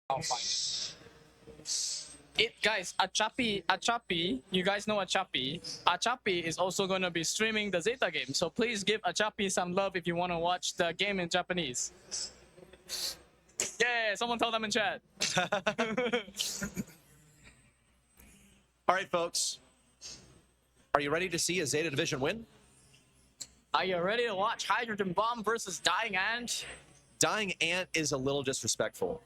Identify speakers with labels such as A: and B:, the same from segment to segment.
A: I'll find it. Guys, Achapi, you guys know Achapi. Achapi is also going to be streaming the Zeta game, so please give Achapi some love if you want to watch the game in Japanese. Yeah, someone tell them in chat.
B: All right, folks. Are you ready to see a Zeta Division win?
A: Are you ready to watch Hydrogen Bomb versus Dying Ant?
B: Dying Ant is a little disrespectful.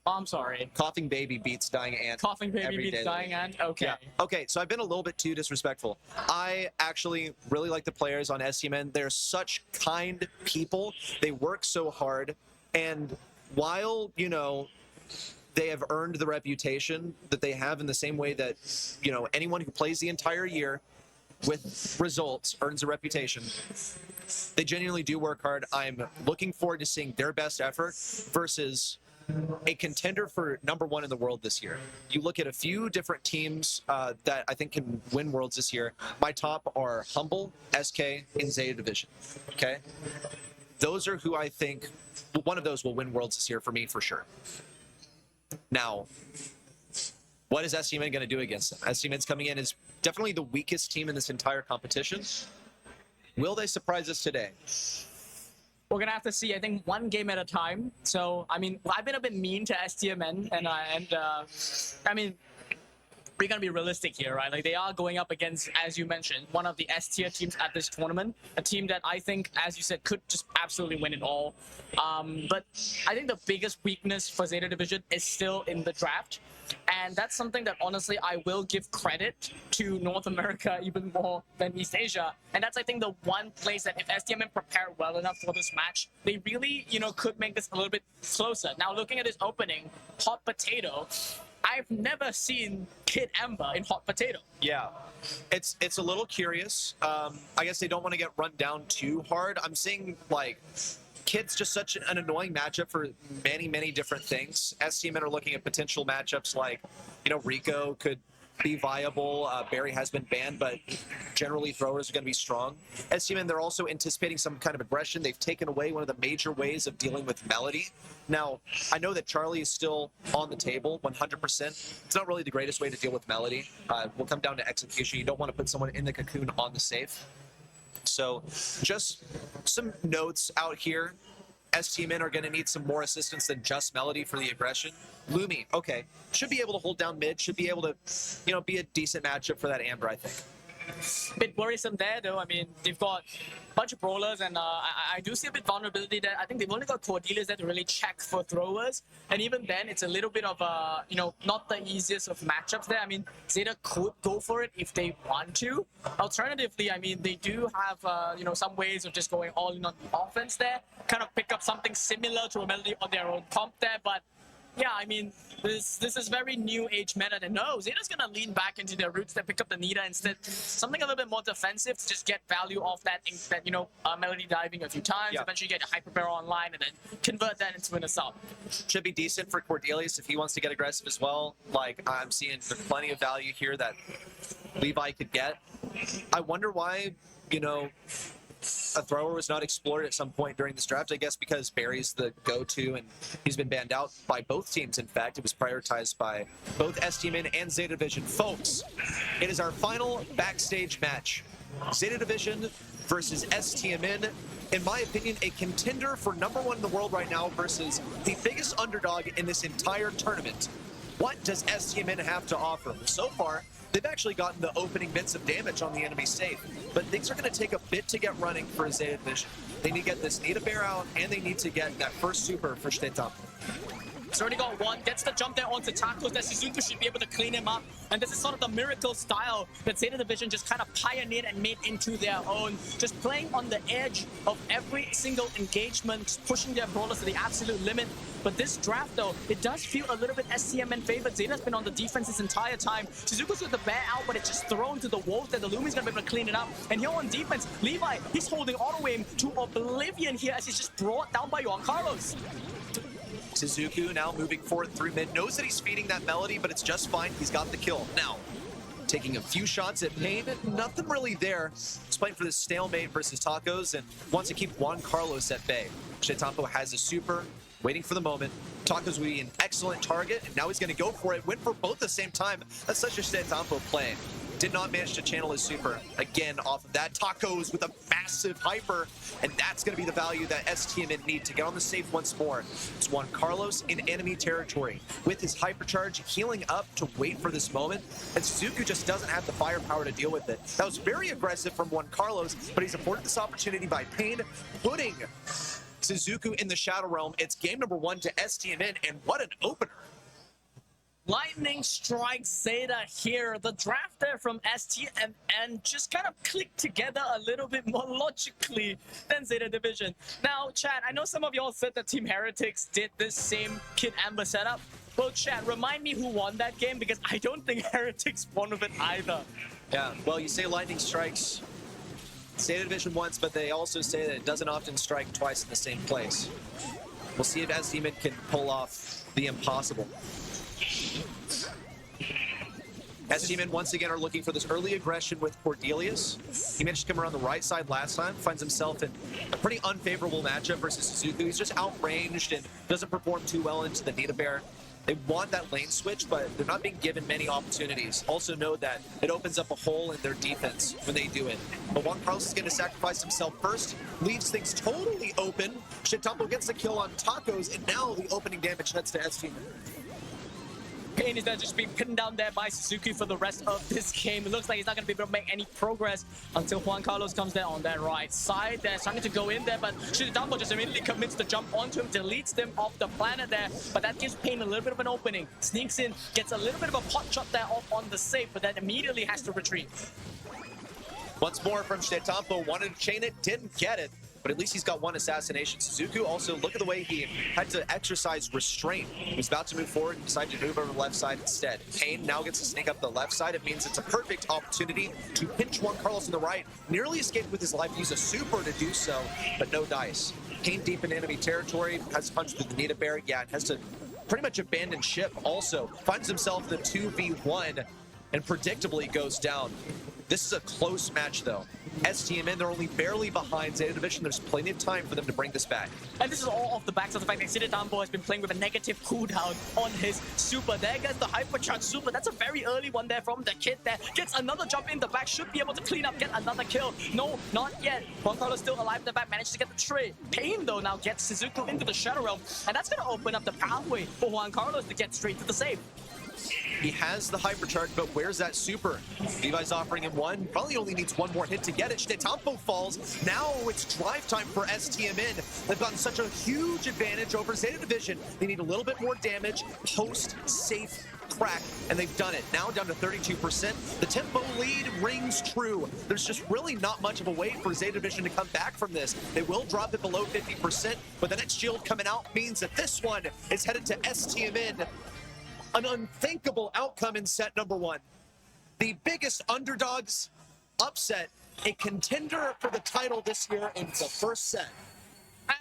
A: Oh, I'm sorry.
B: Coughing Baby beats Dying Ant.
A: Coughing Baby beats Dying Ant? Okay.
B: Yeah. Okay, so I've been a little bit too disrespectful. I actually really like the players on STMN. They're such kind people. They work so hard. And while, you know, they have earned the reputation that they have in the same way that, you know, anyone who plays the entire year with results earns a reputation. They genuinely do work hard. I'm looking forward to seeing their best effort versus a contender for #1 in the world this year. You look at a few different teams that I think can win Worlds this year. My top are Humble, SK, and Zeta Division. Okay? Those are who I think, one of those will win Worlds this year for me for sure. Now, what is STMN going to do against them? STMN's coming in as definitely the weakest team in this entire competition. Will they surprise us today?
A: We're gonna have to see. I think one game at a time. So I mean, I've been a bit mean to STMN, and I mean, we're gonna be realistic here, right? Like they are going up against, as you mentioned, one of the S tier teams at this tournament, a team that I think, as you said, could just absolutely win it all. But I think the biggest weakness for Zeta Division is still in the draft. And that's something that honestly I will give credit to North America even more than East Asia. And that's, I think, the one place that if STMN prepare well enough for this match, they really, you know, could make this a little bit closer. Now, looking at this opening, Hot Potato, I've never seen Kid Ember in Hot Potato.
B: Yeah, it's a little curious. I guess they don't want to get run down too hard. I'm seeing, like, Kid's just such an annoying matchup for many, many different things. STMN are looking at potential matchups like, you know, Rico could be viable. Barry has been banned, but generally throwers are going to be strong. STMN, they're also anticipating some kind of aggression. They've taken away one of the major ways of dealing with Melody. Now, I know that Charlie is still on the table 100%. It's not really the greatest way to deal with Melody. Will come down to execution. You don't want to put someone in the cocoon on the safe. So just some notes out here. STMN are going to need some more assistance than just Melody for the aggression. Lumi, okay, should be able to hold down mid, should be able to, you know, be a decent matchup for that Amber, I think.
A: Bit worrisome there, though. I mean, they've got a bunch of brawlers, and I do see a bit vulnerability there. I think they've only got Cordelia's there to really check for throwers, and even then, it's a little bit of a, you know, not the easiest of matchups there. I mean, Zeta could go for it if they want to. Alternatively, I mean, they do have, you know, some ways of just going all in on the offense there, kind of pick up something similar to a Melody on their own comp there, but yeah, I mean, this is very new age meta. And no, Zeta's gonna lean back into their roots. They pick up the Nita instead, something a little bit more defensive to just get value off that, you know, Melody diving a few times. Yeah. Eventually get a hyper barrel online and then convert that into an assault.
B: Should be decent for Cordelius if he wants to get aggressive as well. Like, I'm seeing there's plenty of value here that Levi could get. I wonder why, you know, a thrower was not explored at some point during this draft, I guess because Barry's the go-to and he's been banned out by both teams. In fact, it was prioritized by both STMN and Zeta Division. Folks, it is our final backstage match. Zeta Division versus STMN. In my opinion, a contender for #1 in the world right now versus the biggest underdog in this entire tournament. What does STMN have to offer? So far, they've actually gotten the opening bits of damage on the enemy safe, but things are going to take a bit to get running for Zeta Division. They need to get this Nita Bear out, and they need to get that first super for STMN.
A: He's already got one, gets the jump there onto Tacos, that Shizuku should be able to clean him up. And this is sort of the miracle style that Zeta Division just kind of pioneered and made into their own. Just playing on the edge of every single engagement, pushing their brawlers to the absolute limit. But this draft, though, it does feel a little bit STMN favored. Zeta's been on the defense this entire time. Shizuku's with the bear out, but it's just thrown to the wolf that the Lumi's gonna be able to clean it up. And here on defense, Levi, he's holding auto aim to oblivion here as he's just brought down by Juan Carlos.
B: Shizuku now moving forward through mid, knows that he's feeding that Melody, but it's just fine. He's got the kill. Now, taking a few shots at Pain, nothing really there. He's playing for this stalemate versus Tacos and wants to keep Juan Carlos at bay. Shetampo has a super. waiting for the moment. Taco's will be an excellent target, and now he's going to go for it. Went for both at the same time. That's such a Stetampo play. Did not manage to channel his super. Again, off of that, Tacos with a massive hyper, and that's going to be the value that STMN need to get on the safe once more. It's Juan Carlos in enemy territory with his hypercharge healing up to wait for this moment, and Suzuku just doesn't have the firepower to deal with it. That was very aggressive from Juan Carlos, but he's afforded this opportunity by Pain, putting Suzuku in the Shadow Realm. It's game number 1 to STMN, and what an opener.
A: Lightning strikes ZETA here. The draft there from STMN just kind of clicked together a little bit more logically than ZETA Division. Now, chat, I know some of y'all said that Team Heretics did this same Kid Amber setup. Well, chat, remind me who won that game, because I don't think Heretics won with it either.
B: Yeah, well, you say Lightning strikes ZETA Division once, but they also say that it doesn't often strike twice in the same place. We'll see if STMN can pull off the impossible. STMN once again are looking for this early aggression with Cordelius. He managed to come around the right side last time, finds himself in a pretty unfavorable matchup versus Suzuku. He's just outranged and doesn't perform too well into the Nita Bear. They want that lane switch, but they're not being given many opportunities. Also know that it opens up a hole in their defense when they do it. But Juan Carlos is going to sacrifice himself first, leaves things totally open. Stetampo gets the kill on Tacos, and now the opening damage heads to STMN.
A: Pain is there just being pinned down there by Suzuki for the rest of this game. It looks like he's not going to be able to make any progress until Juan Carlos comes there on that right side. They're starting to go in there, but Stetampo just immediately commits to jump onto him, deletes them off the planet there, but that gives Pain a little bit of an opening. Sneaks in, gets a little bit of a pot shot there off on the safe, but then immediately has to retreat.
B: Once more from Stetampo, wanted to chain it, didn't get it. But at least he's got one assassination. Suzuku also, look at the way he had to exercise restraint. He was about to move forward, decided to move over to the left side instead. Pain now gets to sneak up the left side. It means it's a perfect opportunity to pinch Juan Carlos on the right. Nearly escaped with his life. Use a super to do so, but no dice. Pain deep in enemy territory, has to punch through the Nita Bear. Yeah, it has to pretty much abandon ship also. Finds himself the 2v1 and predictably goes down. This is a close match, though. STMN, they're only barely behind ZETA Division. There's plenty of time for them to bring this back.
A: And this is all off the backs of the fact that Stetampo has been playing with a negative cooldown on his super. There goes the hypercharge super. That's a very early one there from the kid there. Gets another jump in the back. Should be able to clean up, get another kill. No, not yet. Juan Carlos still alive in the back. Managed to get the trade. Pain, though, now gets Suzuku into the Shadow Realm. And that's going to open up the pathway for Juan Carlos to get straight to the save.
B: He has the hypercharge, but where's that super? Levi's offering him one. Probably only needs one more hit to get it. Stetampo falls. Now it's drive time for STMN. They've gotten such a huge advantage over ZETA Division. They need a little bit more damage post-safe crack, and they've done it. Now down to 32%. The tempo lead rings true. There's just really not much of a way for ZETA Division to come back from this. They will drop it below 50%, but the next shield coming out means that this one is headed to STMN. An unthinkable outcome in set number 1. The biggest underdogs upset a contender for the title this year in the first set.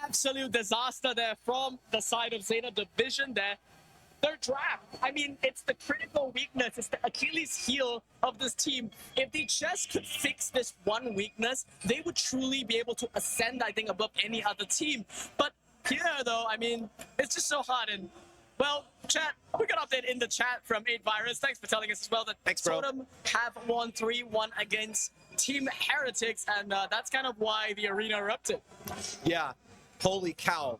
A: Absolute disaster there from the side of ZETA Division there. Their draft, I mean, it's the critical weakness. It's the Achilles heel of this team. If they just could fix this one weakness, they would truly be able to ascend, I think, above any other team. But here, though, I mean, it's just so hard. And well, chat, we got an update in the chat from 8Virus. Thanks for telling us as well that Totem have won 3-1 against Team Heretics, and that's kind of why the arena erupted.
B: Yeah, holy cow.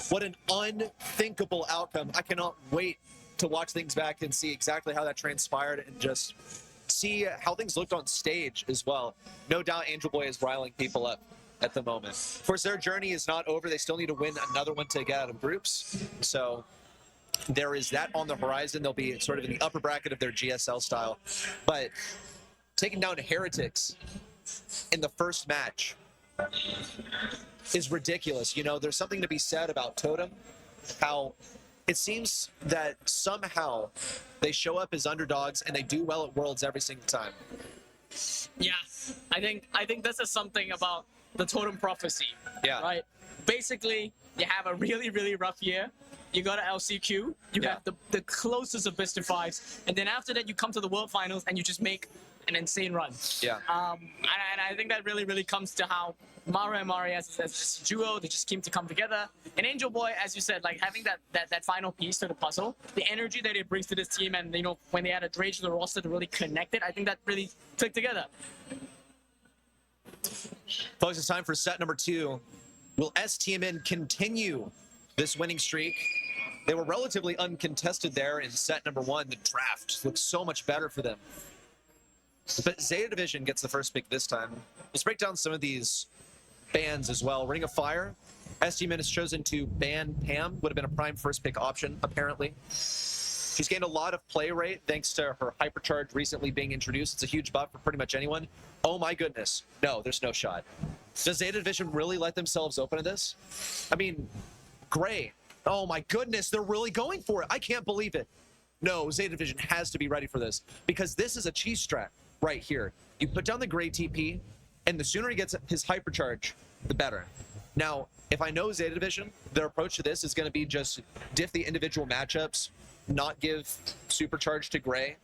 B: What an unthinkable outcome. I cannot wait to watch things back and see exactly how that transpired and just see how things looked on stage as well. No doubt Angel Boy is riling people up at the moment. Of course, their journey is not over. They still need to win another one to get out of groups. So there is that on the horizon. They'll be sort of in the upper bracket of their GSL style. But taking down Heretics in the first match is ridiculous. You know, there's something to be said about Totem, how it seems that somehow they show up as underdogs and they do well at Worlds every single time.
A: Yeah, I think this is something about the Totem prophecy.
B: Yeah.
A: Right? Basically, you have a really, really rough year. You go to LCQ, you have the closest of best of fives, and then after that you come to the World Finals and you just make an insane run.
B: Yeah.
A: And I think that really, really comes to how Mara and Mari as just a duo, they just seem to come together. And Angel Boy, as you said, like having that final piece to the puzzle, the energy that it brings to this team, and you know when they added Drake to the roster to really connect it, I think that really clicked together.
B: Folks, it's time for set number 2. Will STMN continue this winning streak? They were relatively uncontested there in set number 1. The draft looks so much better for them. But Zeta Division gets the first pick this time. Let's break down some of these bans as well. Ring of Fire. STMN has chosen to ban Pam. Would have been a prime first pick option, apparently. She's gained a lot of play rate thanks to her Hypercharge recently being introduced. It's a huge buff for pretty much anyone. Oh my goodness. No, there's no shot. Does Zeta Division really let themselves open to this? I mean, Gray. Oh my goodness, they're really going for it. I can't believe it. No, Zeta Division has to be ready for this because this is a cheese strat right here. You put down the Gray TP, and the sooner he gets his Hypercharge, the better. Now, if I know Zeta Division, their approach to this is going to be just diff the individual matchups, not give Supercharge to Gray.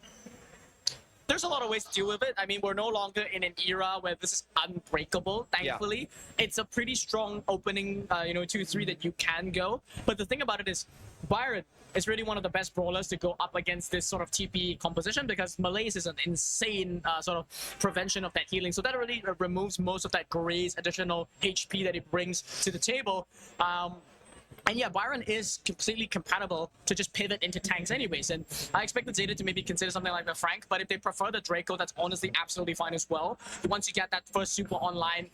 A: There's a lot of ways to deal with it. I mean, we're no longer in an era where this is unbreakable, thankfully. Yeah. It's a pretty strong opening, 2-3 that you can go. But the thing about it is, Byron is really one of the best brawlers to go up against this sort of TP composition because Malaise is an insane sort of prevention of that healing. So that really removes most of that Gray's additional HP that it brings to the table. And yeah, Byron is completely compatible to just pivot into tanks anyways. And I expected Zeta to maybe consider something like the Frank, but if they prefer the Draco, that's honestly absolutely fine as well. Once you get that first super online,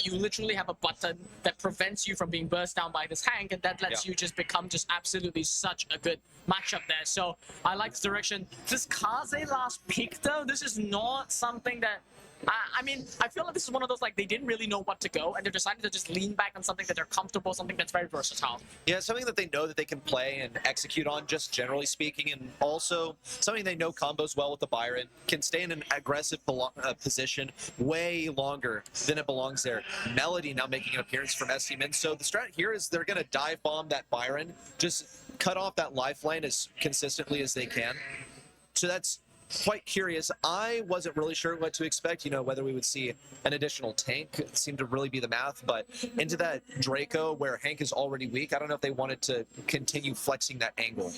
A: you literally have a button that prevents you from being burst down by this Hank, and that lets you just become just absolutely such a good matchup there. So I like this direction. This Kaze last pick though, this is not something that I mean, I feel like this is one of those, like, they didn't really know what to go, and they decided to just lean back on something that they're comfortable, something that's very versatile. Yeah,
B: something that they know that they can play and execute on, just generally speaking, and also something they know combos well with the Byron, can stay in an aggressive position way longer than it belongs there. Melody now making an appearance from STMN, so the strat here is they're going to dive bomb that Byron, just cut off that lifeline as consistently as they can. So that's quite curious. I wasn't really sure what to expect, whether we would see an additional tank. It seemed to really be the math, but into that Draco where Hank is already weak, I don't know if they wanted to continue flexing that angle.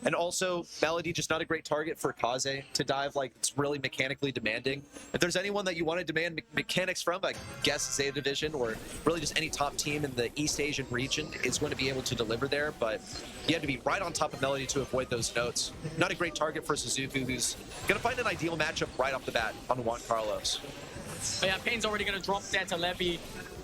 B: And also, Melody, just not a great target for Kaze to dive, like, it's really mechanically demanding. If there's anyone that you want to demand mechanics from, I guess Zeta Division, or really just any top team in the East Asian region is going to be able to deliver there, but you have to be right on top of Melody to avoid those notes. Not a great target for Suzuku, who's gonna find an ideal matchup right off the bat on Juan Carlos.
A: But yeah, Pain's already gonna drop there to Levy,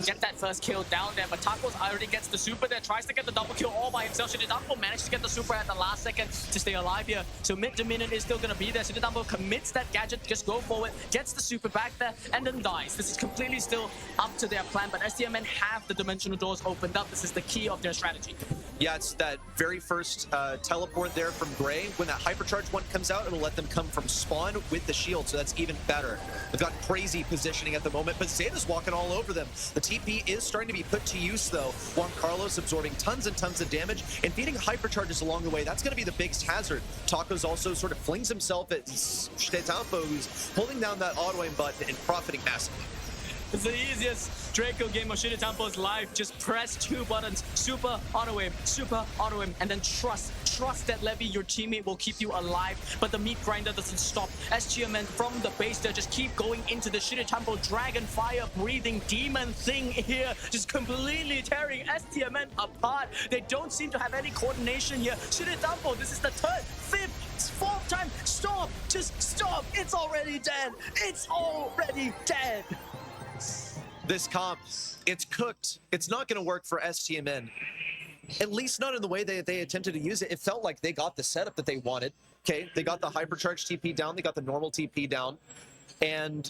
A: get that first kill down there, but Tacos already gets the super there, tries to get the double kill all by himself. Shididampo managed to get the super at the last second to stay alive here. So mid-Dominion is still gonna be there. Shididampo commits that gadget, just go forward, gets the super back there, and then dies. This is completely still up to their plan, but STMN have the dimensional doors opened up. This is the key of their strategy.
B: Yeah, it's that very first teleport there from Gray. When that Hypercharge one comes out, it'll let them come from spawn with the shield, so that's even better. They've got crazy positioning at the moment, but Zeta's walking all over them. The TP is starting to be put to use, though. Juan Carlos absorbing tons and tons of damage and feeding Hypercharges along the way. That's going to be the biggest hazard. Tacos also sort of flings himself at STMN, who's holding down that auto-aim button and profiting massively.
A: It's the easiest Draco game of Shinitampo's life. Just press 2 buttons, super auto-aim, and then trust that Levy, your teammate, will keep you alive. But the meat grinder doesn't stop. STMN from the base there just keep going into the Shinitampo dragon fire breathing demon thing here, just completely tearing STMN apart. They don't seem to have any coordination here. Shinitampo, this is the 3rd, 5th, 4th time. Stop, just stop. It's already dead. It's already dead.
B: This comp, it's cooked. It's not going to work for STMN. At least not in the way they attempted to use it. It felt like they got the setup that they wanted. Okay, they got the Hypercharge TP down. They got the normal TP down. And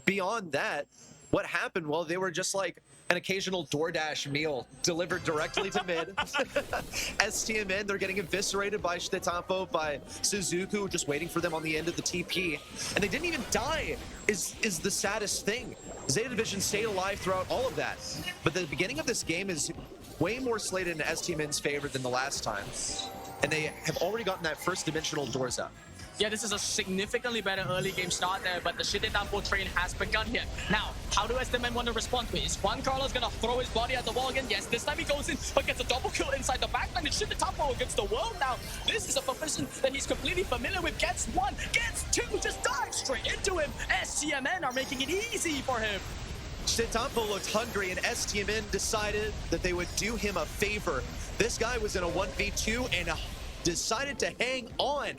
B: beyond that, what happened? Well, they were just like an occasional DoorDash meal delivered directly to mid. STMN, they're getting eviscerated by Shinitampo, by Suzuku, just waiting for them on the end of the TP. And they didn't even die, is the saddest thing. Zeta Division stayed alive throughout all of that. But the beginning of this game is way more slated in STMN's favor than the last time. And they have already gotten that first dimensional doors up.
A: Yeah, this is a significantly better early game start there, but the Shitetapo train has begun here. Now, how do STMN want to respond to it? Is Juan Carlos gonna throw his body at the wall again? Yes, this time he goes in, but gets a double kill inside the backline. And Shitetapo against the world now. This is a position that he's completely familiar with. Gets one, gets two, just dives straight into him. STMN are making it easy for him.
B: Shitetapo looked hungry, and STMN decided that they would do him a favor. This guy was in a 1v2 and decided to hang on.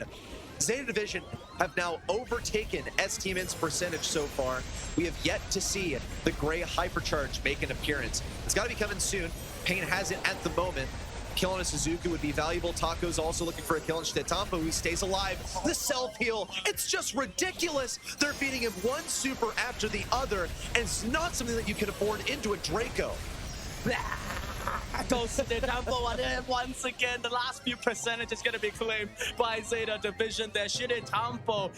B: ZETA Division have now overtaken STMN's percentage so far. We have yet to see the gray hypercharge make an appearance. It's got to be coming soon. Pain has it at the moment. Kill on a Suzuki would be valuable. Taco's also looking for a kill on Shitetapo, who stays alive. The self-heal, it's just ridiculous. They're beating him one super after the other, and it's not something that you can afford into a Draco.
A: Once again, the last few percentage is going to be claimed by ZETA Division there. Shitetapo,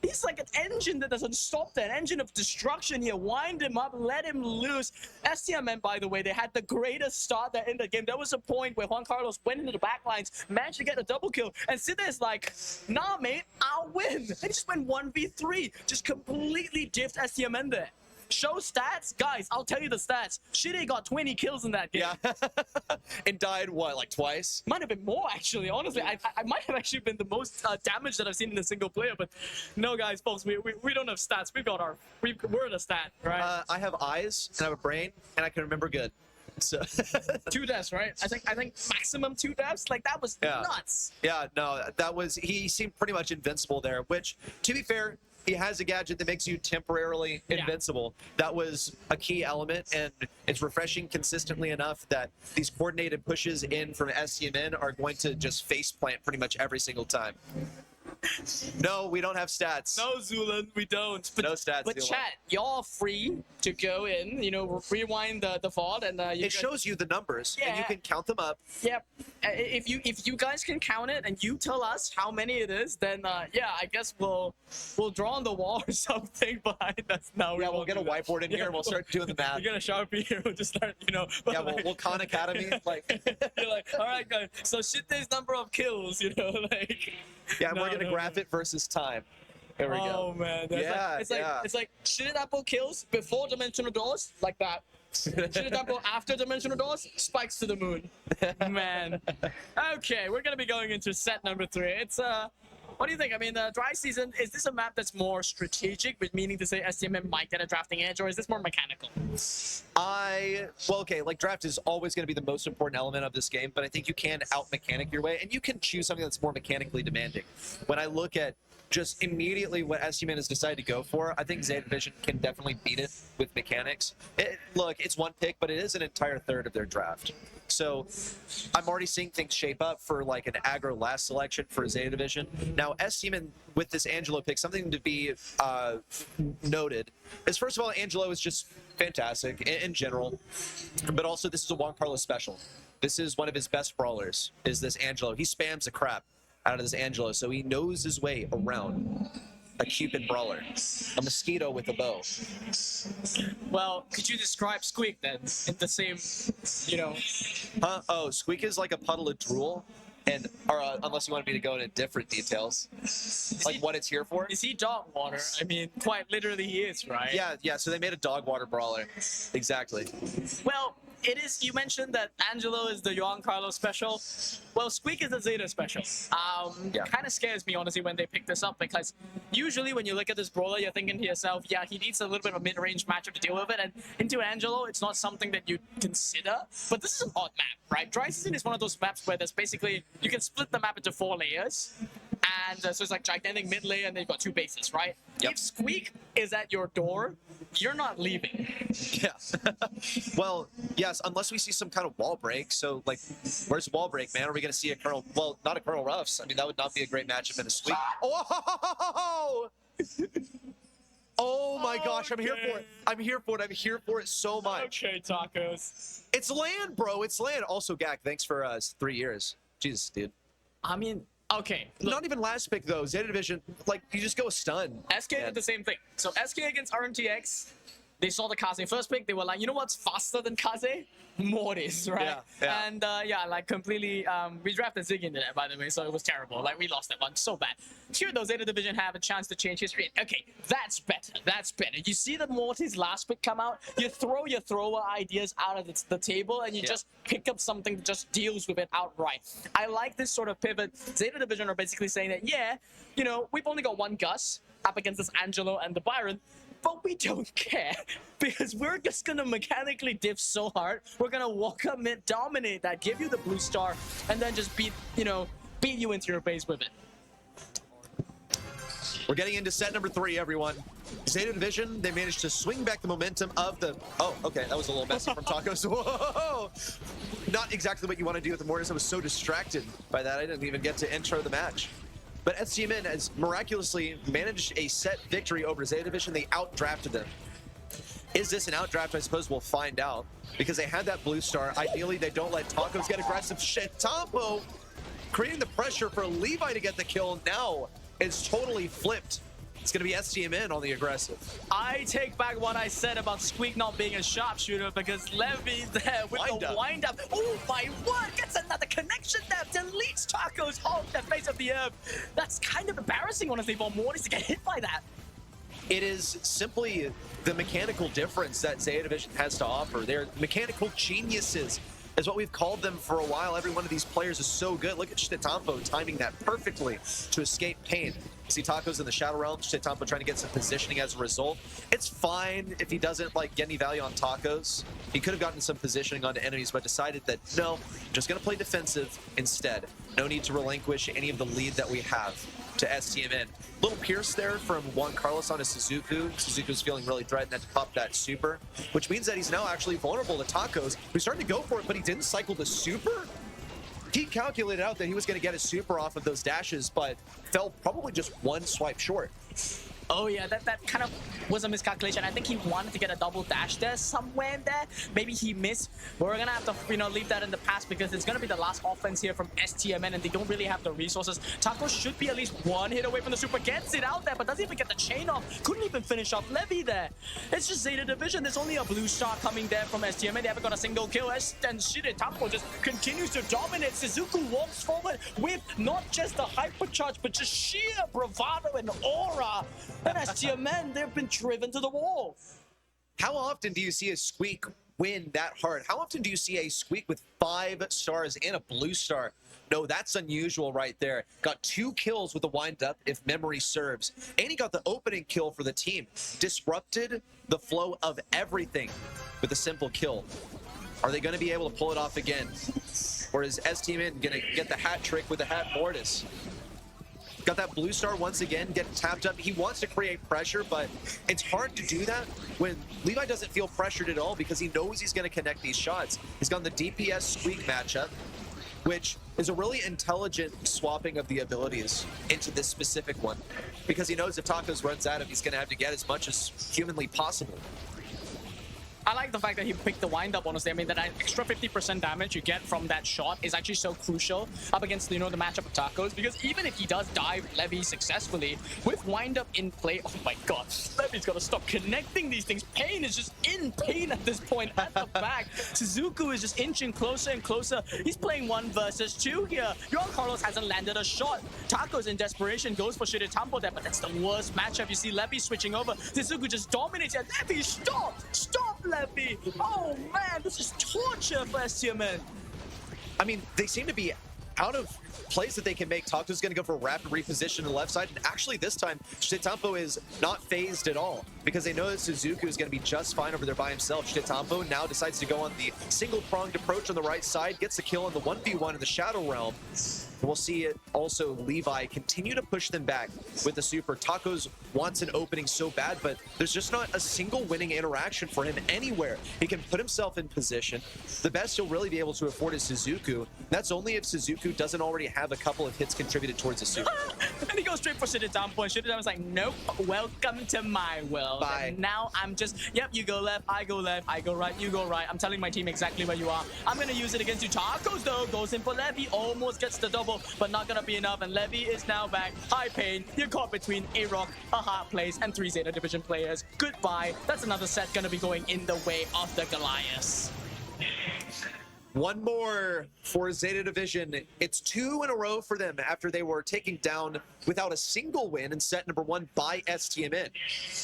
A: he's like an engine that doesn't stop there, an engine of destruction here. Wind him up, let him loose. STMN, by the way, they had the greatest start there in the game. There was a point where Juan Carlos went into the backlines, managed to get a double kill, and Sida's like, nah, mate, I'll win. And he just went 1v3, just completely diffed STMN there. Show stats? Guys, I'll tell you the stats. Shitty got 20 kills in that game.
B: Yeah. And died, what, like twice?
A: Might have been more, actually. Honestly, I might have actually been the most damage that I've seen in a single player. But no, guys, folks, we don't have stats. We've got we're the stat, right?
B: I have eyes, and I have a brain, and I can remember good. So
A: 2 deaths, right? I think maximum 2 deaths. Like, that was nuts.
B: Yeah, no, that was, he seemed pretty much invincible there, which, to be fair, he has a gadget that makes you temporarily invincible. That was a key element, and it's refreshing consistently enough that these coordinated pushes in from STMN are going to just faceplant pretty much every single time. No, we don't have stats.
A: No, Zulan, we don't. But,
B: no stats.
A: But chat, y'all free to go in, rewind the VOD, and
B: it shows you the numbers, and you can count them up.
A: Yep. If you guys can count it and you tell us how many it is, then yeah, I guess we'll draw on the wall or something behind us. No,
B: yeah, we'll get a whiteboard in here and we'll start doing the math.
A: We're gonna Sharpie here. We'll just start,
B: Yeah,
A: like,
B: we'll Khan Academy. Like,
A: you're like, all right, guys. So Shitte's number of kills, like.
B: Yeah, and we're gonna graph it versus time. There we go.
A: Oh man, it's like Shitetapo kills before dimensional doors, like that. Shitetapo after dimensional doors, spikes to the moon. Man. Okay, we're gonna be going into set number 3. It's what do you think? I mean, dry season, is this a map that's more strategic, meaning to say STMN might get a drafting edge, or is this more mechanical?
B: Well, okay, like draft is always going to be the most important element of this game, but I think you can out-mechanic your way, and you can choose something that's more mechanically demanding. When I look at just immediately what STMN has decided to go for, I think ZETA Division can definitely beat it with mechanics. Look, it's one pick, but it is an entire third of their draft. So I'm already seeing things shape up for like an aggro last selection for ZETA Division. Now, STMN with this Angelo pick, something to be noted is, first of all, Angelo is just fantastic in general, but also this is a Juan Carlos special. This is one of his best brawlers, is this Angelo. He spams the crap out of this Angelo, so he knows his way around a Cupid brawler, a mosquito with a bow.
A: Well, could you describe Squeak then in the same,
B: Huh? Oh, Squeak is like a puddle of drool, and unless you wanted me to go into different details, like what it's here for.
A: Is he dog water? I mean, quite literally he is, right?
B: Yeah. So they made a dog water brawler. Exactly.
A: Well, it is. You mentioned that Angelo is the Juan Carlos special. Well, Squeak is the ZETA special. Kind of scares me, honestly, when they pick this up, because usually when you look at this brawler, you're thinking to yourself, yeah, he needs a little bit of a mid-range matchup to deal with it, and into Angelo, it's not something that you consider. But this is an odd map, right? Dry Season is one of those maps where there's basically, you can split the map into 4 layers. And so it's like gigantic mid layer, and then you've got 2 bases, right? Yep. If Squeak is at your door, you're not leaving.
B: Yeah. Well, yes, unless we see some kind of wall break. So, like, where's wall break, man? Are we going to see a Colonel? Well, not a Colonel Ruffs. I mean, that would not be a great matchup in a Squeak. Oh! Oh my gosh, I'm here for it. I'm here for it. I'm here for it so much.
A: Okay, tacos.
B: It's land, bro. It's land. Also, Gak, thanks for 3 years. Jesus, dude.
A: I mean, okay. Look.
B: Not even last pick, though. ZETA Division, like, you just go stun.
A: SK did the same thing. So SK against RMTX, they saw the Kaze first pick. They were like, you know what's faster than Kaze? Mortis, right?
B: Yeah.
A: And yeah, like completely, we drafted Zig into that, by the way, so it was terrible. Like, we lost that one so bad. Here, though, Zeta Division have a chance to change history. Okay, that's better. That's better. You see the Mortis last pick come out, you throw your thrower ideas out of the table, and you just pick up something that just deals with it outright. I like this sort of pivot. Zeta Division are basically saying that, yeah, you know, we've only got one Gus up against this Angelo and the Byron, but we don't care because we're just gonna mechanically diff so hard. We're gonna walk up mid, dominate that, give you the blue star, and then just beat you into your base with it.
B: We're getting into set number 3, everyone. Zeta Division, they managed to swing back the momentum of the... Oh, okay, that was a little messy from Tacos. Whoa! Not exactly what you want to do with the Mortis. I was so distracted by that, I didn't even get to intro the match. But STMN has miraculously managed a set victory over Zeta Division. They outdrafted them. Is this an outdraft? I suppose we'll find out. Because they had that blue star. Ideally, they don't let Tacos get aggressive. Shit, Tampo creating the pressure for Levi to get the kill. Now it's totally flipped. It's going to be STMN on the aggressive.
A: I take back what I said about Squeak not being a sharpshooter because Levy there with the wind up. Oh my word, gets another connection there. Deletes Tacos off the face of the earth. That's kind of embarrassing, honestly, for Mortis to get hit by that.
B: It is simply the mechanical difference that Zeta Division has to offer. They're mechanical geniuses, is what we've called them for a while. Every one of these players is so good. Look at Shitetampo timing that perfectly to escape pain. See Tacos in the Shadow Realm, Shitetampo trying to get some positioning as a result. It's fine if he doesn't like get any value on Tacos. He could have gotten some positioning onto enemies, but decided that no, just gonna play defensive instead. No need to relinquish any of the lead that we have to STMN. Little pierce there from Juan Carlos onto Suzuku. Suzuku's feeling really threatened to pop that super, which means that he's now actually vulnerable to Tacos. He started to go for it, but he didn't cycle the super. He calculated out that he was going to get a super off of those dashes, but fell probably just one swipe short.
A: Oh yeah, that kind of was a miscalculation. I think he wanted to get a double dash there somewhere in there. Maybe he missed. But we're gonna have to, leave that in the past because it's gonna be the last offense here from STMN, and they don't really have the resources. Taco should be at least one hit away from the super. Gets it out there, but doesn't even get the chain off. Couldn't even finish off Levy there. It's just Zeta Division. There's only a blue star coming there from STMN. They haven't got a single kill. And Shitetampo just continues to dominate. Suzuku walks forward with not just the hypercharge, but just sheer bravado and aura. And STMN, they've been driven to the wall.
B: How often do you see a Squeak win that hard? How often do you see a Squeak with 5 stars and a blue star? No, that's unusual right there. Got 2 kills with the wind-up, if memory serves. And he got the opening kill for the team. Disrupted the flow of everything with a simple kill. Are they going to be able to pull it off again? Or is STMN going to get the hat trick with the hat Mortis? Got that blue star once again, getting tapped up. He wants to create pressure, but it's hard to do that when Levi doesn't feel pressured at all because he knows he's going to connect these shots. He's got the DPS Squeak matchup, which is a really intelligent swapping of the abilities into this specific one because he knows if Tacos runs at him, he's going to have to get as much as humanly possible.
A: I like the fact that he picked the wind-up, honestly. I mean, that extra 50% damage you get from that shot is actually so crucial up against, the matchup of Tacos, because even if he does dive Levy successfully, with wind-up in play, oh my god, Levy's got to stop connecting these things. Pain is just in pain at this point at the back. Suzuku is just inching closer and closer. He's playing 1 versus 2 here. Juan Carlos hasn't landed a shot. Tacos in desperation goes for Shitetampo there, but that's the worst matchup. You see Levy switching over. Suzuku just dominates it. Levy, stop! Stop, Levy! Oh man, this is torture for STMN.
B: I mean, they seem to be out of plays that they can make. Tacos is going to go for a rapid reposition to the left side, and actually this time, Shitetampo is not phased at all because they know that Suzuku is going to be just fine over there by himself. Shitetampo now decides to go on the single-pronged approach on the right side, gets the kill on the 1v1 in the Shadow Realm. We'll see it also Levi continue to push them back with the super. Tacos wants an opening so bad, but there's just not a single winning interaction for him anywhere. He can put himself in position. The best he'll really be able to afford is Suzuku. That's only if Suzuku doesn't already have a couple of hits contributed towards the super.
A: And he goes straight for Shitetampo, and Shitetampo's like, nope, welcome to my world. themselves.
B: Bye.
A: And now I'm just, yep, you go left, I go right, you go right. I'm telling my team exactly where you are. I'm gonna use it against you. Tacos though, goes in for Levy, almost gets the double, but not gonna be enough. And Levy is now back. High pain, you're caught between a rock, a hard place, and 3 Zeta Division players. Goodbye. That's another set gonna be going in the way of the Goliaths.
B: One more for Zeta Division. It's 2 in a row for them after they were taken down without a single win in set number 1 by STMN.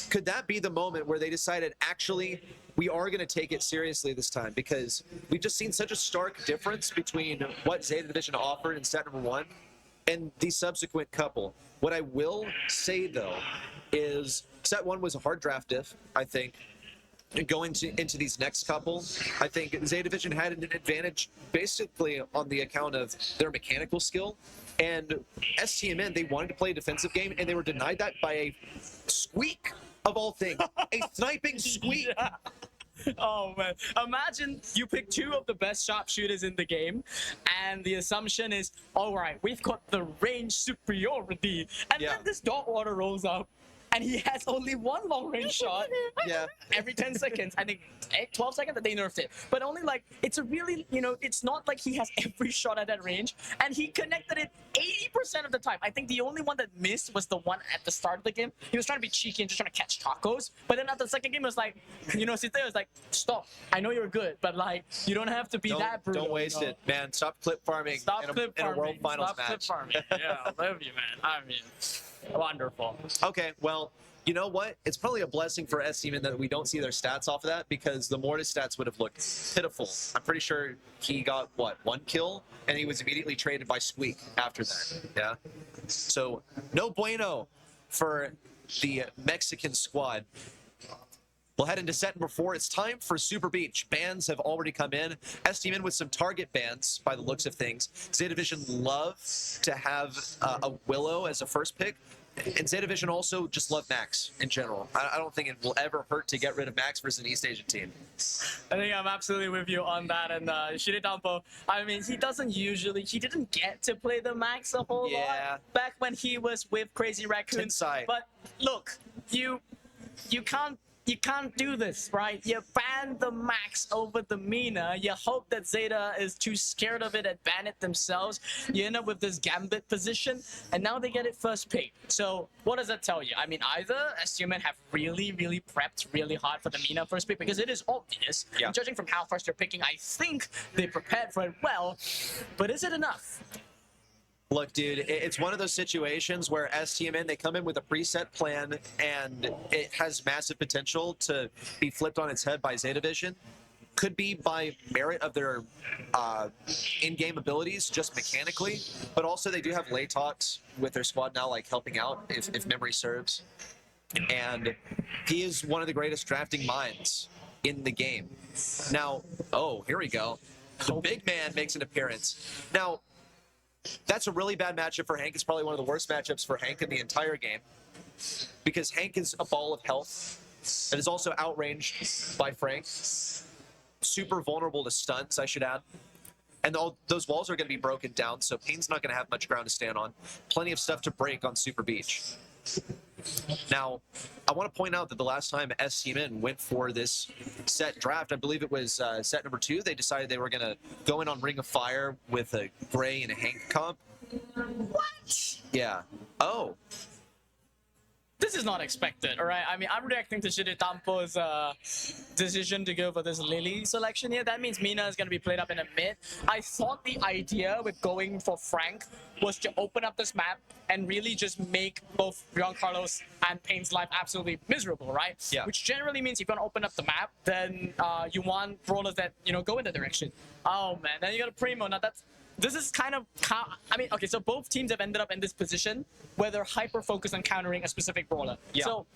B: Could that be the moment where they decided, actually, we are going to take it seriously this time? Because we've just seen such a stark difference between what Zeta Division offered in set number 1 and the subsequent couple. What I will say, though, is set 1 was a hard draft diff, I think. Going into these next couple, I think Zeta Division had an advantage basically on the account of their mechanical skill. And STMN, they wanted to play a defensive game, and they were denied that by a squeak, of all things. A sniping squeak.
A: Yeah. Oh man, imagine you pick 2 of the best sharpshooters in the game, and the assumption is, all right, we've got the range superiority, and then this dot water rolls up, and he has only 1 long range shot every 10 seconds. I think 12 seconds that they nerfed it. But only like, it's a really, it's not like he has every shot at that range. And he connected it 80% of the time. I think the only one that missed was the one at the start of the game. He was trying to be cheeky and just trying to catch tacos. But then after the second game, it was like, ZETA was like, stop. I know you're good, but like, you don't have to be that brutal.
B: Don't waste it, man. Stop clip farming in a World Finals match.
A: Clip farming. Yeah, I love you, man. I mean, wonderful.
B: Okay, well, you know what? It's probably a blessing for STMN that we don't see their stats off of that, because the Mortis stats would have looked pitiful. I'm pretty sure he got, what, 1 kill? And he was immediately traded by Squeak after that. Yeah? So, no bueno for the Mexican squad. We'll head into set number 4. It's time for Super Beach. Bans have already come in. STMN with some target bans by the looks of things. Zeta Division love to have a Willow as a first pick. And Zeta Division also just love Max in general. I don't think it will ever hurt to get rid of Max versus an East Asian team.
A: I think I'm absolutely with you on that. And Shiritampo, I mean, he didn't get to play the Max a whole lot back when he was with Crazy Raccoon.
B: Tensai.
A: But look, you can't do this, right? You ban the Max over the Mina. You hope that Zeta is too scared of it and ban it themselves. You end up with this Gambit position, and now they get it first pick. So what does that tell you? I mean, either STMN have really prepped really hard for the Mina first pick, because it is obvious. And judging from how fast they're picking, I think they prepared for it well. But is it enough?
B: Look, dude, it's one of those situations where STMN, they come in with a preset plan, and it has massive potential to be flipped on its head by Zeta Division. Could be by merit of their in-game abilities, just mechanically, but also they do have Laytox with their squad now, like helping out, if memory serves. And he is one of the greatest drafting minds in the game. Now, oh, here we go. The big man makes an appearance. Now, that's a really bad matchup for Hank. It's probably one of the worst matchups for Hank in the entire game, because Hank is a ball of health that is also outranged by Frank. Super vulnerable to stuns, I should add. And all those walls are going to be broken down, so Pain's not going to have much ground to stand on. Plenty of stuff to break on Super Beach. Now, I want to point out that the last time STMN went for this set draft, I believe it was set number 2, they decided they were going to go in on Ring of Fire with a Gray and a Hank comp.
A: What?
B: Yeah. Oh.
A: This is not expected, all right? I mean, I'm reacting to Shiritampo's decision to go for this Lily selection here. That means Mina is going to be played up in a mid. I thought the idea with going for Frank was to open up this map and really just make both Giancarlo's and Pain's life absolutely miserable, right?
B: Yeah.
A: Which generally means if you want to open up the map, then you want brawlers that, go in that direction. Oh, man. Then you got a Primo. Now, this is kind of how, I mean, okay, so both teams have ended up in this position where they're hyper-focused on countering a specific brawler.
B: Yeah.
A: So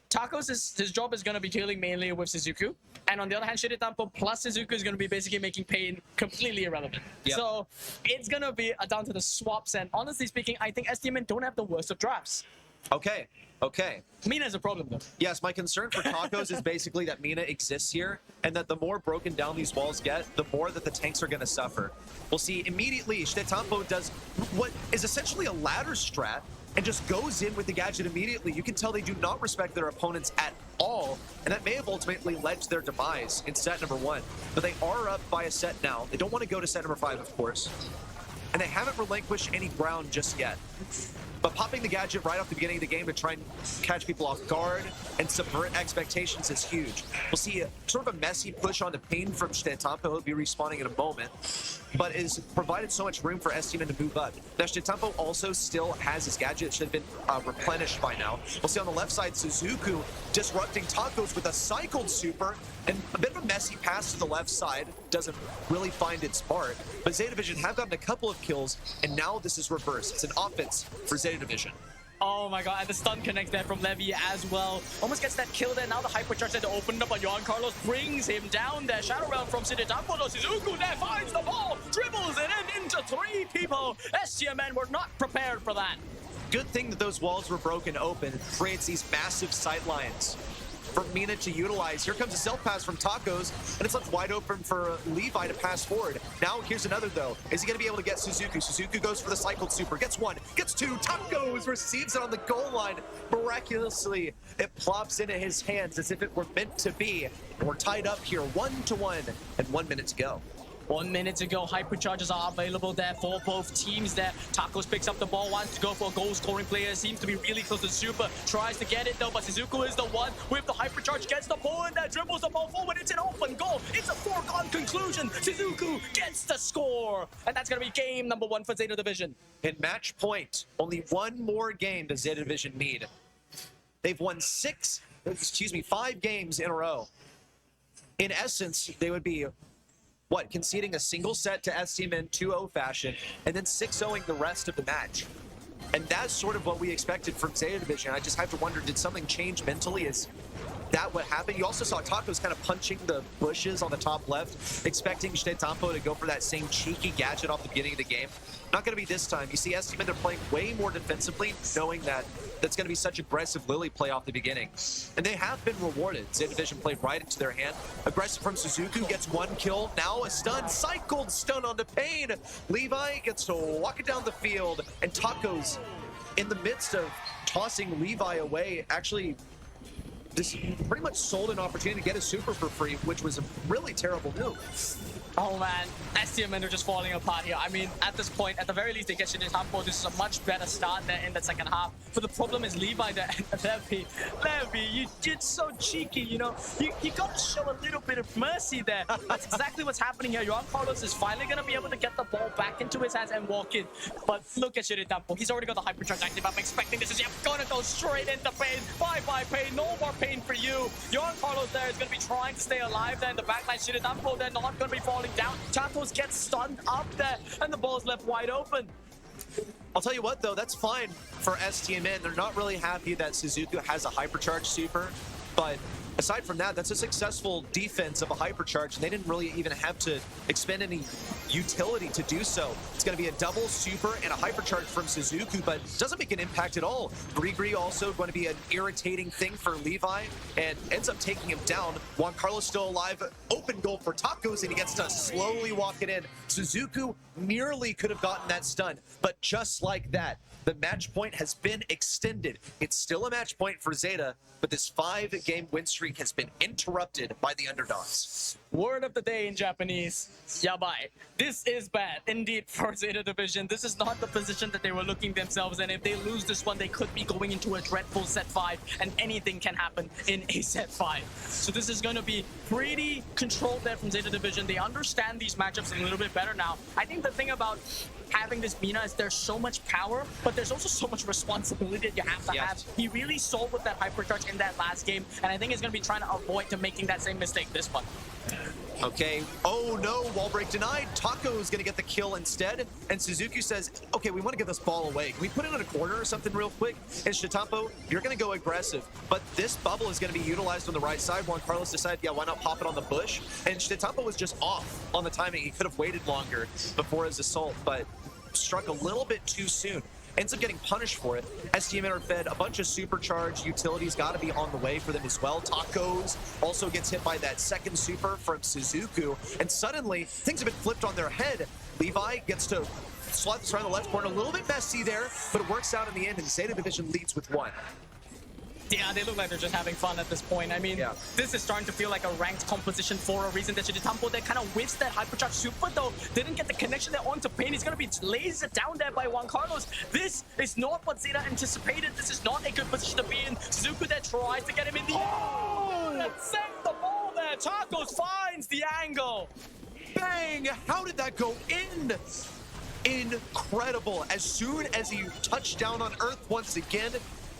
A: Tacos, his job is going to be dealing mainly with Suzuku. And on the other hand, Shiritampo plus Suzuku is going to be basically making Pain completely irrelevant.
B: Yep.
A: So it's going to be down to the swaps. And honestly speaking, I think STMN don't have the worst of drafts.
B: Okay. Okay.
A: Mina's a problem, though.
B: Yes, my concern for Tacos is basically that Mina exists here, and that the more broken down these walls get, the more that the tanks are going to suffer. We'll see immediately Shiritampo does what is essentially a ladder strat and just goes in with the gadget immediately. You can tell they do not respect their opponents at all, and that may have ultimately led to their demise in set number 1. But they are up by a set now. They don't want to go to set number 5, of course. And they haven't relinquished any ground just yet. But popping the gadget right off the beginning of the game to try and catch people off guard and subvert expectations is huge. We'll see sort of a messy push onto Pain from Stetampo. He'll be respawning in a moment, but is provided so much room for STMN to move up. Now, Stetampo also still has his gadget. It should have been replenished by now. We'll see on the left side, Suzuku disrupting Tacos with a cycled super, and a bit of a messy pass to the left side. Doesn't really find its mark, but Zeta Division have gotten a couple of kills, and now this is reversed. It's an offense for Zeta Division.
A: Oh my god, and the stun connects there from Levy as well. Almost gets that kill there. Now the hypercharge there to open up, but Johan Carlos brings him down there. Shadow Realm from Stetampo. Suzuku there finds the ball, dribbles it in into 3 people. STMN were not prepared for that.
B: Good thing that those walls were broken open. Creates these massive sight lines for Mina to utilize. Here comes a self pass from Tacos, and it's left wide open for Levi to pass forward. Now here's another though. Is he going to be able to get Suzuku? Suzuku goes for the cycled super, gets 1, gets 2. Tacos receives it on the goal line. Miraculously, it plops into his hands as if it were meant to be. And we're tied up here 1-1 and 1 minute to go.
A: 1 minute to go. Hypercharges are available there for both teams there. Tacos picks up the ball, wants to go for a goal scoring player. Seems to be really close to Super. Tries to get it though, but Suzuku is the one with the hypercharge. Gets the ball in there, dribbles the ball forward. It's an open goal. It's a foregone conclusion. Suzuku gets the score. And that's going to be game number 1 for Zeta Division.
B: In match point, only 1 more game does Zeta Division need. They've won 5 games in a row. In essence, they would be conceding a single set to STMN 2-0 fashion, and then 6-0ing the rest of the match. And that's sort of what we expected from Zeta Division. I just have to wonder, did something change mentally? Is that what happened? You also saw Tacos kind of punching the bushes on the top left, expecting Stetampo to go for that same cheeky gadget off the beginning of the game. Not going to be this time. You see STMN, they're playing way more defensively, knowing that that's going to be such aggressive Lily play off the beginning. And they have been rewarded. Zeta Division played right into their hand. Aggressive from Suzuku, gets 1 kill. Now a stun, cycled stun onto Pain. Levi gets to walk it down the field, and Tacos, in the midst of tossing Levi away, actually just pretty much sold an opportunity to get a super for free, which was a really terrible move.
A: Oh man, STMN are just falling apart here. I mean, at this point, at the very least, they get Stetampo. This is a much better start there in the second half. But the problem is Levi there and Levy, you're so cheeky, you know? You got to show a little bit of mercy there. That's exactly what's happening here. Johan Carlos is finally going to be able to get the ball back into his hands and walk in. But look at Stetampo. He's already got the hypercharge active. I'm expecting this is going to go straight into Pain. Bye-bye, Pain. No more Pain for you. Johan Carlos there is going to be trying to stay alive there in the backline. Stetampo, they're not going to be falling down. Tacos gets stunned up there, and the ball's left wide open.
B: I'll tell you what, though, that's fine for STMN. They're not really happy that Suzuku has a hypercharge super, but aside from that, that's a successful defense of a hypercharge, and they didn't really even have to expend any utility to do so. It's going to be a double super and a hypercharge from Suzuku, but doesn't make an impact at all. Grigri also going to be an irritating thing for Levi, and ends up taking him down. Juan Carlos still alive. Open goal for Tacos, and he gets to slowly walk it in. Suzuku nearly could have gotten that stun, but just like that, the match point has been extended. It's still a match point for Zeta, but this 5-game win streak has been interrupted by the underdogs.
A: Word of the day in Japanese, yabai. This is bad indeed for Zeta Division. This is not the position that they were looking themselves in. If they lose this one, they could be going into a dreadful set 5, and anything can happen in a set 5. So this is going to be pretty controlled there from Zeta Division. They understand these matchups a little bit better now. I think the thing about having this Mina is there's so much power, but there's also so much responsibility that you have to have. He really sold with that hypercharge in that last game, and I think he's going to be trying to avoid making that same mistake this one.
B: Okay, oh no, wall break denied. Taco is gonna get the kill instead, and Suzuki says, okay, we wanna get this ball away. Can we put it in a corner or something real quick? And Stetampo, you're gonna go aggressive, but this bubble is gonna be utilized on the right side. Juan Carlos decided, yeah, why not pop it on the bush? And Stetampo was just off on the timing. He could have waited longer before his assault, but struck a little bit too soon. Ends up getting punished for it. STMN are fed a bunch of supercharged utilities, got to be on the way for them as well. Tacos also gets hit by that second super from Suzuku, and suddenly things have been flipped on their head. Levi gets to slot this around the left corner, a little bit messy there, but it works out in the end, and Zeta Division leads with 1.
A: Yeah, they look like they're just having fun at this point. I mean,
B: Yeah.
A: this is starting to feel like a ranked composition for a reason. That Tampo that kind of whiffs that hypercharge super, though didn't get the connection there onto Pain. He's going to be lasered down there by Juan Carlos. This is not what ZETA anticipated. This is not a good position to be in. Zuku that tries to get him in the and sent the ball there. Tacos finds the angle.
B: Bang! How did that go in? Incredible. As soon as he touched down on Earth once again,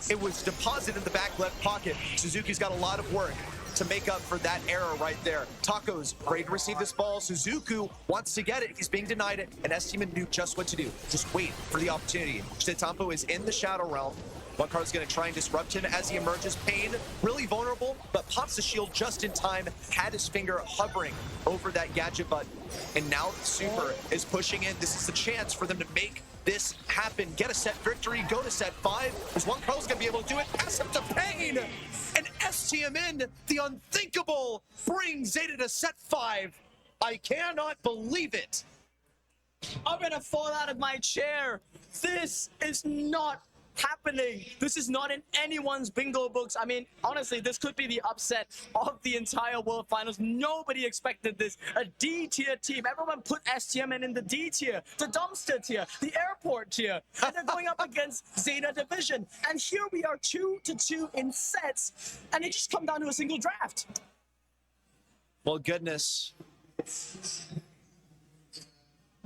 B: it was deposited in the back left pocket. Suzuki's got a lot of work to make up for that error right there. Taco's ready to receive this ball. Suzuku wants to get it. He's being denied it, and STMN knew just what to do. Just wait for the opportunity. Tampo is in the Shadow Realm. Juan Carlos going to try and disrupt him as he emerges. Pain, really vulnerable, but pops the shield just in time, had his finger hovering over that gadget button. And now the Super is pushing in. This is the chance for them to make this happen. Get a set victory, go to set 5. Is Juan Carlos going to be able to do it? Pass up to Pain! And STMN, the unthinkable, brings ZETA to set 5. I cannot believe it.
A: I'm gonna fall out of my chair. This is not happening. This is not in anyone's bingo books. I mean, honestly, this could be the upset of the entire World Finals. Nobody expected this. A D-tier team. Everyone put STMN in the D tier, the dumpster tier, the airport tier, and they're going up against ZETA Division. And here we are 2-2 in sets, and it just come down to a single draft.
B: Well, goodness.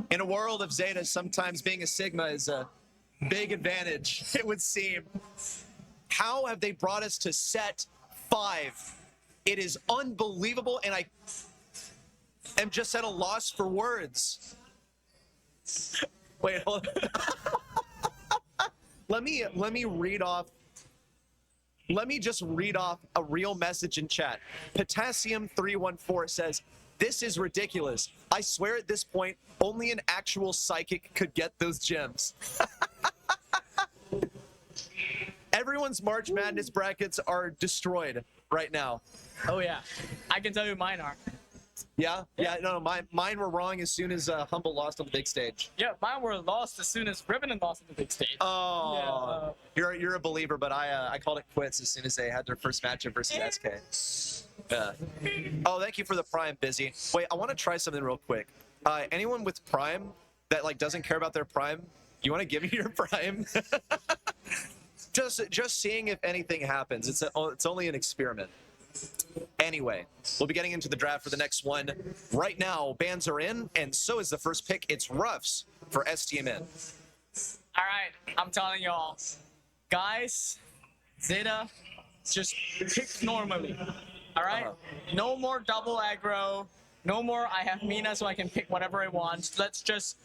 B: In a world of ZETA, sometimes being a Sigma is a big advantage, it would seem. How have they brought us to set 5? It is unbelievable, and I am just at a loss for words. Wait, hold on. Let me read off. Let me just read off a real message in chat. Potassium314 says, "This is ridiculous. I swear at this point, only an actual psychic could get those gems." Everyone's March Madness brackets are destroyed right now.
A: Oh yeah, I can tell you mine are.
B: Yeah, no, mine were wrong as soon as Humble lost on the big stage.
A: Yeah, mine were lost as soon as Ribbon lost on the big stage.
B: Oh, you're a believer, but I called it quits as soon as they had their first matchup versus SK. Yeah. Oh, thank you for the Prime, Busy. Wait, I want to try something real quick. Anyone with Prime that like doesn't care about their Prime, you want to give me your Prime? just seeing if anything happens. It's only an experiment. Anyway, we'll be getting into the draft for the next one. Right now, bans are in, and so is the first pick. It's Ruffs for STMN.
A: All right, I'm telling y'all, guys, ZETA, just pick normally. All right, no more double aggro. No more, I have Mina so I can pick whatever I want. Let's just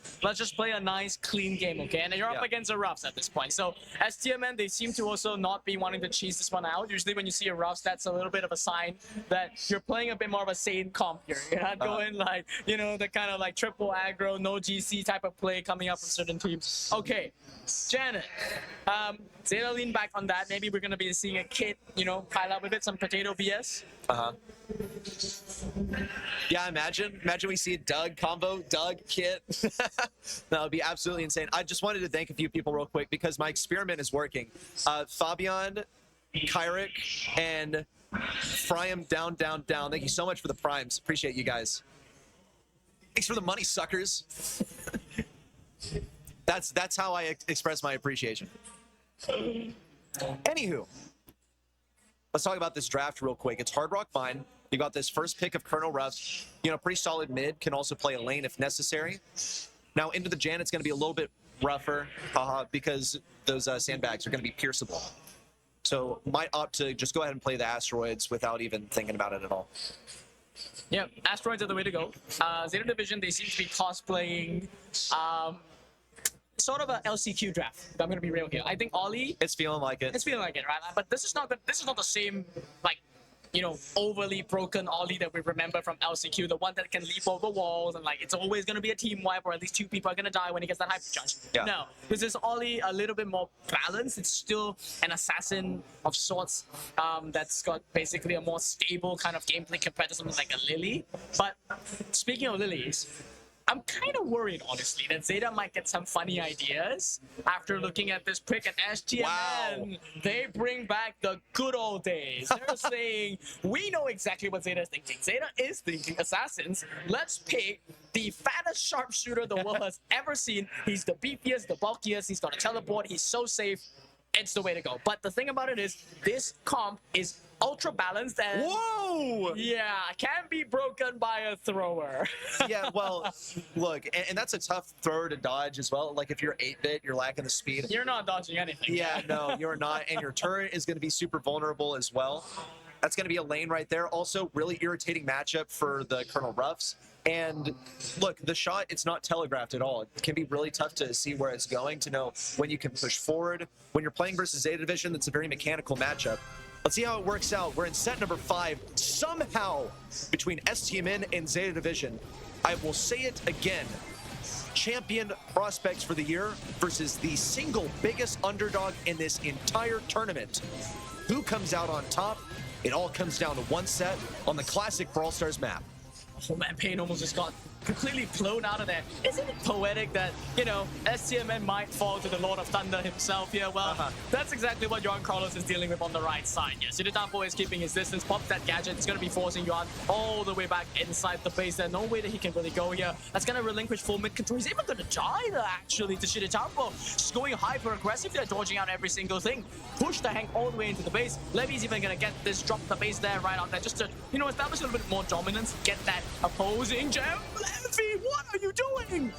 A: play a nice, clean game, okay? And you're up against a Ruffs at this point. So STMN, they seem to also not be wanting to cheese this one out. Usually when you see a Ruffs, that's a little bit of a sign that you're playing a bit more of a sane comp here. You're not going like, you know, the kind of like triple aggro, no GC type of play coming up from certain teams. Okay, Janet. ZETA lean back on that. Maybe we're going to be seeing a Kit, you know, pile up with it, some potato BS.
B: Yeah, imagine we see Doug combo, Doug, Kit. That would be absolutely insane. I just wanted to thank a few people real quick because my experiment is working. Fabian, Kyric, and Fryam down. Thank you so much for the primes. Appreciate you guys. Thanks for the money, suckers. That's how I express my appreciation. Anywho, let's talk about this draft real quick. It's Hard Rock Mine. You got this first pick of Colonel Ruff. You know, pretty solid mid. Can also play a lane if necessary. Now into the Jan, it's going to be a little bit rougher because those sandbags are going to be pierceable. So might opt to just go ahead and play the Asteroids without even thinking about it at all.
A: Yeah, Asteroids are the way to go. ZETA Division, they seem to be cosplaying sort of a LCQ draft. I'm gonna be real here. I think Ollie.
B: It's feeling like it.
A: It's feeling like it, right? But this is not the same, like, you know, overly broken Ollie that we remember from LCQ, the one that can leap over walls and like it's always gonna be a team wipe or at least 2 people are gonna die when he gets that hypercharge.
B: Yeah.
A: No, this is Ollie a little bit more balanced. It's still an assassin of sorts that's got basically a more stable kind of gameplay compared to something like a Lily. But speaking of Lilies, I'm kind of worried, honestly, that ZETA might get some funny ideas after looking at this pick at STMN.
B: Wow.
A: They bring back the good old days. They're saying, we know exactly what ZETA is thinking. ZETA is thinking assassins. Let's pick the fattest sharpshooter the world has ever seen. He's the beefiest, the bulkiest. He's got a teleport. He's so safe. It's the way to go. But the thing about it is, this comp is ultra balanced and
B: Whoa!
A: yeah, can be broken by a thrower.
B: Yeah, well, look, and that's a tough thrower to dodge as well. Like if you're 8-bit, you're lacking the speed.
A: You're not dodging anything.
B: Yeah, no, you're not. And your turret is going to be super vulnerable as well. That's going to be a lane right there. Also, really irritating matchup for the Colonel Ruffs. And look, the shot, it's not telegraphed at all. It can be really tough to see where it's going, to know when you can push forward. When you're playing versus ZETA Division, that's a very mechanical matchup. Let's see how it works out. We're in set number 5, somehow between STMN and ZETA Division. I will say it again. Champion prospects for the year versus the single biggest underdog in this entire tournament. Who comes out on top? It all comes down to one set on the classic Brawl Stars map.
A: Oh man, Pain almost just got completely blown out of there. Isn't it poetic that, you know, STMN might fall to the Lord of Thunder himself here? Well, that's exactly what Juan Carlos is dealing with on the right side. Yes, ZETA is keeping his distance, pops that gadget. It's going to be forcing Yuan all the way back inside the base. There's no way that he can really go here. That's going to relinquish full mid control. He's even going to die there, actually, to ZETA. Just going hyper aggressive there, dodging out every single thing. Push the Hank all the way into the base. Levy's even going to get this, drop the base there, right out there, just to, you know, establish a little bit more dominance, get that opposing gem. Levy, what are you doing?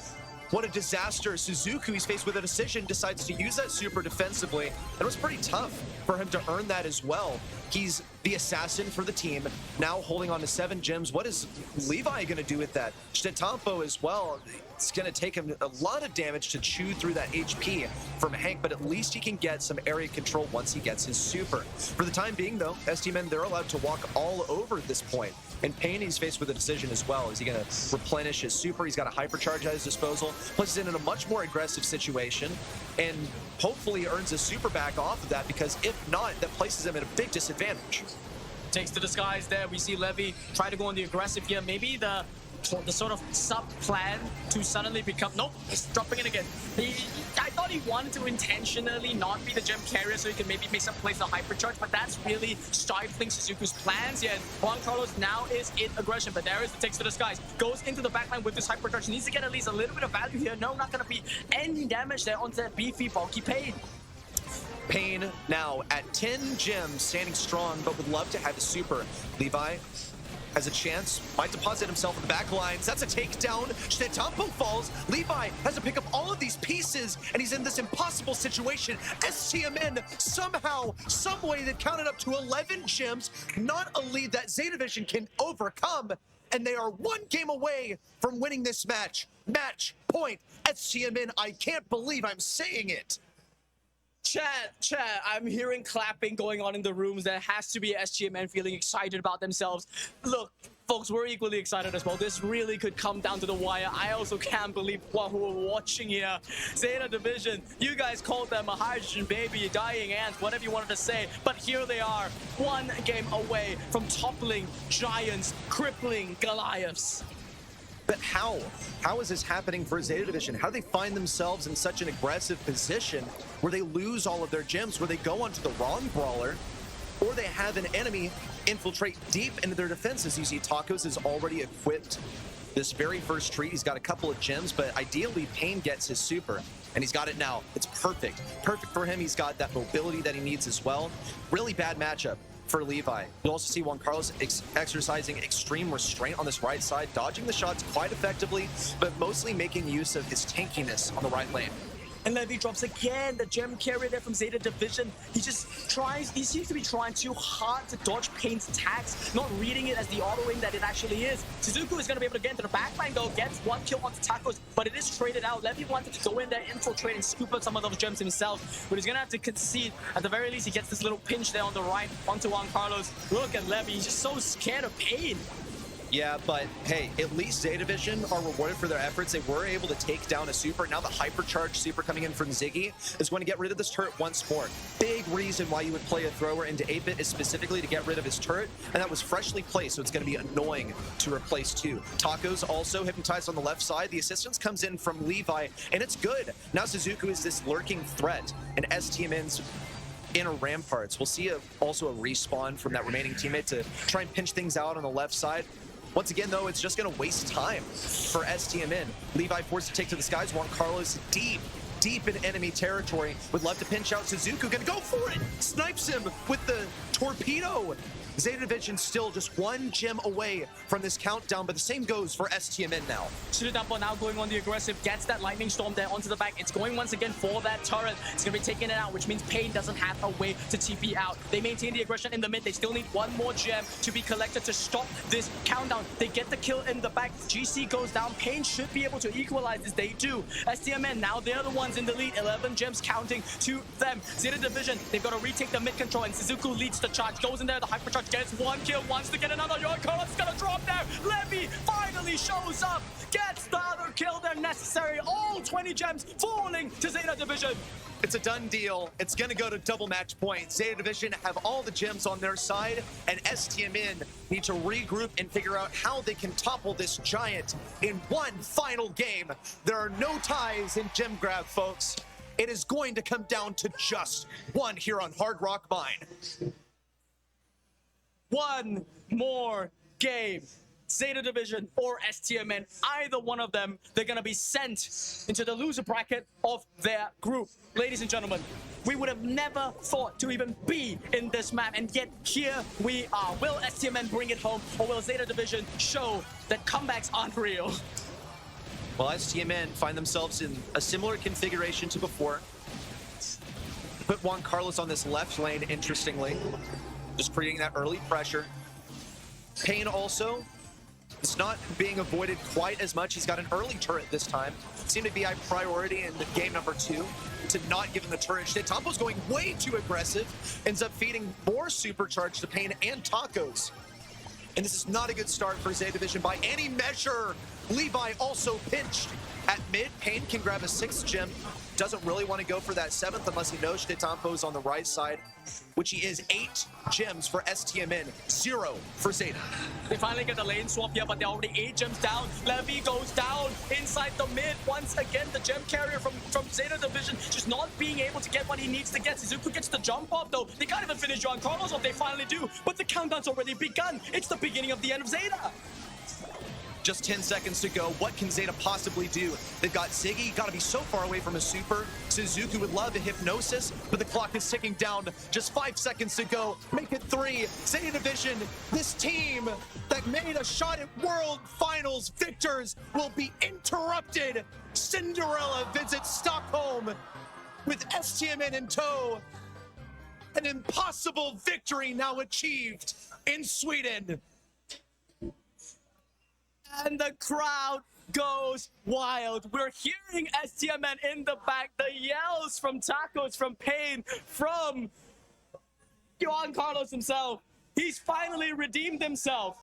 B: What a disaster. Suzuku, he's faced with a decision, decides to use that super defensively. It was pretty tough for him to earn that as well. He's the assassin for the team, now holding on to 7 gems. What is Levi going to do with that? ZETA as well. It's going to take him a lot of damage to chew through that HP from Hank, but at least he can get some area control once he gets his super. For the time being, though, STMN, they're allowed to walk all over this point. And Payne, he's faced with a decision as well. Is he going to replenish his super? He's got a hypercharge at his disposal. Puts it in a much more aggressive situation, and hopefully earns his super back off of that, because if not, that places him at a big disadvantage.
A: Takes the disguise there. We see Levy try to go on the aggressive here. Maybe the sort of sub-plan to suddenly become... Nope, he's dropping it again. I thought he wanted to intentionally not be the gem carrier so he can maybe make some plays the hypercharge, but that's really stifling Suzuku's plans. Yeah, Juan Carlos now is in aggression, but there is the takes the disguise. Goes into the backline with this hypercharge. Needs to get at least a little bit of value here. No, not going to be any damage there onto that beefy, bulky Pain.
B: Payne now at 10 gems, standing strong, but would love to have a super. Levi has a chance, might deposit himself in the back lines. That's a takedown. ZETA falls. Levi has to pick up all of these pieces, and he's in this impossible situation. STMN somehow, some way, they've counted up to 11 gems, not a lead that ZETA Division can overcome, and they are 1 game away from winning this match. Match point STMN. I can't believe I'm saying it.
A: Chat, I'm hearing clapping going on in the rooms. There has to be STMN feeling excited about themselves. Look, folks, we're equally excited as well. This really could come down to the wire. I also can't believe what we're watching here. ZETA Division, you guys called them a hydrogen baby, a dying ant, whatever you wanted to say. But here they are, 1 game away from toppling giants, crippling Goliaths.
B: But how? How is this happening for ZETA Division? How do they find themselves in such an aggressive position where they lose all of their gems, where they go onto the wrong brawler, or they have an enemy infiltrate deep into their defenses? You see Tacos has already equipped this very first tree. He's got a couple of gems, but ideally Payne gets his super, and he's got it now. It's perfect. Perfect for him. He's got that mobility that he needs as well. Really bad matchup for Levi. You'll also see Juan Carlos exercising extreme restraint on this right side, dodging the shots quite effectively, but mostly making use of his tankiness on the right lane.
A: And Levy drops again, the gem carrier there from ZETA Division. He seems to be trying too hard to dodge Payne's attacks, not reading it as the auto aim that it actually is. Suzuku is going to be able to get into the backline though, gets 1 kill onto Tacos, but it is traded out. Levy wanted to go in there, infiltrate, and scoop out some of those gems himself, but he's going to have to concede. At the very least, he gets this little pinch there on the right onto Juan Carlos. Look at Levy, he's just so scared of Payne.
B: Yeah, but hey, at least Zeta Vision are rewarded for their efforts. They were able to take down a super. Now the hypercharged super coming in from Ziggy is going to get rid of this turret once more. Big reason why you would play a thrower into 8-bit is specifically to get rid of his turret, and that was freshly placed, so it's going to be annoying to replace too. Taco's also hypnotized on the left side. The assistance comes in from Levi, and it's good. Now Suzuku is this lurking threat, and STMN's inner ramparts. We'll see also a respawn from that remaining teammate to try and pinch things out on the left side. Once again, though, it's just going to waste time for STMN. Levi forced to take to the skies. Juan Carlos deep in enemy territory. Would love to pinch out Suzuku. Gonna go for it. Snipes him with the torpedo. Zeta Vision still just one gem away from this countdown, but the same goes for STMN now.
A: Shirudampo now going on the aggressive, gets that lightning storm there onto the back. It's going once again for that turret. It's going to be taking it out, which means Pain doesn't have a way to TP out. They maintain the aggression in the mid. They still need one more gem to be collected to stop this countdown. They get the kill in the back. GC goes down. Pain should be able to equalize this. They do. STMN, now they're the ones in the lead. 11 gems counting to them. Zeta Division, they've got to retake the mid control, and Suzuku leads the charge. Goes in there, the hypercharge gets one kill, wants to get another. Your Carlos gonna drop there. Levy finally shows up, gets the other kill there necessary. All 20 gems falling to Zeta Division.
B: It's a done deal. It's going to go to double match point. Zeta Division have all the gems on their side, and STMN need to regroup and figure out how they can topple this giant in one final game. There are no ties in gem grab, folks. It is going to come down to just one here on Hard Rock Mine.
A: One more game. Zeta Division or STMN, either one of them, they're going to be sent into the loser bracket of their group. Ladies and gentlemen, we would have never thought to even be in this map, and yet here we are. Will STMN bring it home, or will Zeta Division show that comebacks aren't real?
B: Well, STMN find themselves in a similar configuration to before. Put Juan Carlos on this left lane, interestingly. Just creating that early pressure. Pain also, it's not being avoided quite as much. He's got an early turret this time. Seemed to be a priority in game number 2 to not give him the turret. Tampo's going way too aggressive. Ends up feeding more supercharge to Pain and Tacos. And this is not a good start for Zeta Division by any measure. Levi also pinched at mid. Pain can grab a 6th gem. Doesn't really want to go for that 7th unless he knows Tampo's on the right side, which he is. 8 gems for STMN, 0 for Zeta.
A: They finally get the lane swap here, but they're already 8 gems down. Levy goes down inside the mid. Once again, the gem carrier from Zeta Division just not being able to get what he needs to get. Suzuku gets the jump off, though. They can't even finish Juan Carlos off. They finally do, but the countdown's already begun. It's the beginning of the end of Zeta.
B: Just 10 seconds to go. What can Zeta possibly do? They've got Ziggy, got to be so far away from a super. Suzuku would love a hypnosis, but the clock is ticking down. Just 5 seconds to go. Make it 3. Zeta Division, this team that made a shot at World Finals victors, will be interrupted. Cinderella visits Stockholm with STMN in tow. An impossible victory now achieved in Sweden.
A: And the crowd goes wild. We're hearing STMN in the back. The yells from Tacos, from Pain, from Juan Carlos himself. He's finally redeemed himself.